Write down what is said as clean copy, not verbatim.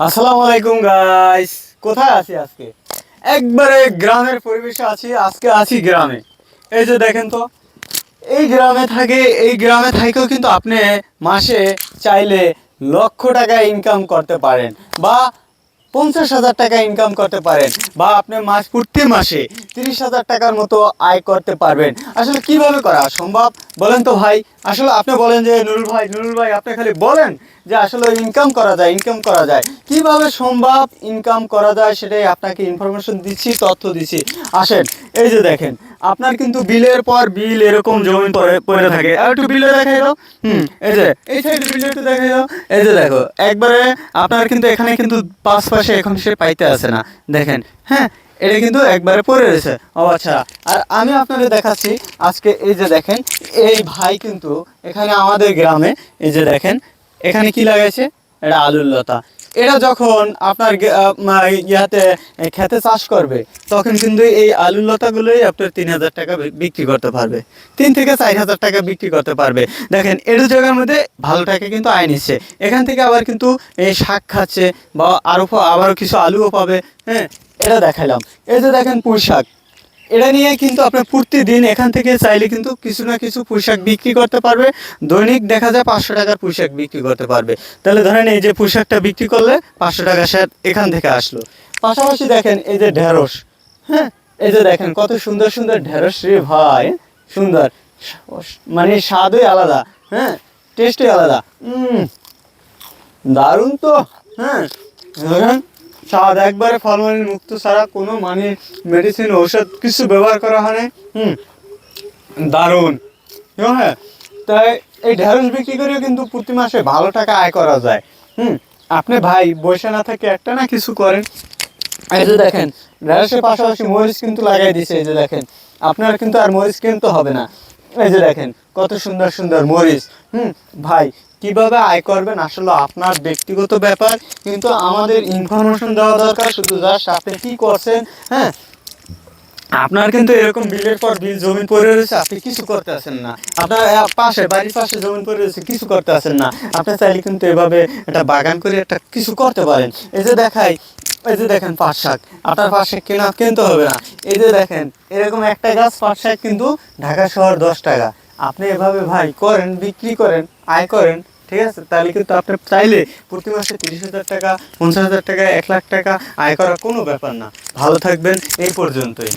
আসসালামু আলাইকুম গাইস। কোথায় আছি আজকে? একবারে গ্রামের পরিবেশে আছি। আজকে আছি গ্রামে। এই যে দেখেন তো, এই গ্রামে থেকেও কিন্তু আপনি মাসে চাইলে লক্ষ টাকা ইনকাম করতে পারেন, বা 50,000 টাকা ইনকাম করতে পারেন, বা আপনি প্রতি মাসে 30,000 টাকার মতো আয় করতে পারবেন। আসলে কিভাবে করা সম্ভব বলেন তো ভাই? আসলে আপনি বলেন যে নুরুল ভাই আপনি খালি বলেন যে আসলে ইনকাম করা যায় কিভাবে সম্ভব, ইনকাম করা যায় সেটাই আপনাকে ইনফরমেশন দিচ্ছি, তথ্য দিচ্ছি। আসেন, এই যে দেখেন, আপনার কিন্তু বিলের পর বিল এরকম জমি পড়ে থাকে। আর একটু বিলে দেখাই দাও। এই যে এই সাইডে বিলে একটু দেখাই দাও। এই যে দেখো, একবারে আপনার কিন্তু এখানে কিন্তু পাশে এখন সে পাইতে আসে না। দেখেন, হ্যাঁ, এটা কিন্তু একবারে পড়ে রয়েছে। ও আচ্ছা, আর আমি আপনাদের দেখাচ্ছি আজকে। এই যে দেখেন, এই ভাই কিন্তু এখানে আমাদের গ্রামে, এই যে দেখেন, এখানে কি লাগাইছে? এটা আলুর লতা। এটা যখন আপনার ইয়াতে খেতে চাষ করবে, তখন কিন্তু এই আলুর লতাগুলোই আপনার 3,000 টাকা বিক্রি করতে পারবে। 3 থেকে 4,000 টাকা বিক্রি করতে পারবে। দেখেন, এর জায়গার মধ্যে ভালো টাকা কিন্তু আয় নিচ্ছে। এখান থেকে আবার কিন্তু এই শাক খাচ্ছে, বা আবারও কিছু আলুও পাবে। হ্যাঁ, এটা দেখাইলাম। এই যে দেখেন পুঁই শাক, এটা নিয়ে কিন্তু আপনার প্রতিদিন এখান থেকে চাইলে কিন্তু কিছু না কিছু পোশাক বিক্রি করতে পারবে। দৈনিক দেখা যায় 500 টাকার পোশাক বিক্রি করতে পারবে। তাহলে ধরেন, এই যে পোশাকটা বিক্রি করলে 500 টাকা সে এখান থেকে আসলো। পাশাপাশি দেখেন, এই যে ঢেঁড়স, হ্যাঁ, এই যে দেখেন কত সুন্দর সুন্দর ঢেঁড়স রে ভাই, সুন্দর, মানে স্বাদই আলাদা, হ্যাঁ, টেস্টই আলাদা। দারুণ তো। হ্যাঁ, দেখেন, স্বাদ একবারে ফলমূল মুক্ত, ছাড়া কোনো মানে মেডিসিন ঔষধ কিছু ব্যবহার করা হয় না। দারুণ। হ্যাঁ, তাই এই ঢেঁড়স বিক্রি করেও কিন্তু প্রতি মাসে ভালো টাকা আয় করা যায়। আপনি ভাই বসে না থেকে একটা না কিছু করেন। এই যে দেখেন, ঢেঁড়সের পাশাপাশি মরিচ কিন্তু লাগাই দিছে। এই যে দেখেন, আপনার কিন্তু আর মরিচ কিনতে হবে না। এই যে দেখেন কত সুন্দর সুন্দর মরিচ। ভাই, কিভাবে আয় করবেন আসলে আপনার ব্যক্তিগত ব্যাপার, কিন্তু আমাদের ইনফরমেশন দেওয়া দরকার শুধু, জাস্ট আপনি কি করছেন। হ্যাঁ, আপনার কিন্তু এরকম বিলের পর বিল জমি পড়ে রয়েছে, আপনি কিছু করতে আসেন না। আপনার বাড়ির পাশে জমি পড়ে রয়েছে, কিছু করতে আসেন না। আপনি চাইলে কিন্তু এভাবে একটা বাগান করে একটা কিছু করতে পারেন। এই যে দেখাই, এই যে দেখেন পাট শাক, আপনার পাট শাক কিনতে হবে না। এই যে দেখেন, এরকম একটা গাছ পাট শাক কিন্তু ঢাকা শহর 10 টাকা। আপনি এভাবে ভাই করেন, বিক্রি করেন, আয় করেন, ঠিক আছে? তাহলে কিন্তু আপনি চাইলে প্রতি মাসে 30,000 টাকা, 50,000 টাকা, 1,00,000 টাকা আয় করা কোনো ব্যাপার না। ভালো থাকবেন, এই পর্যন্তই।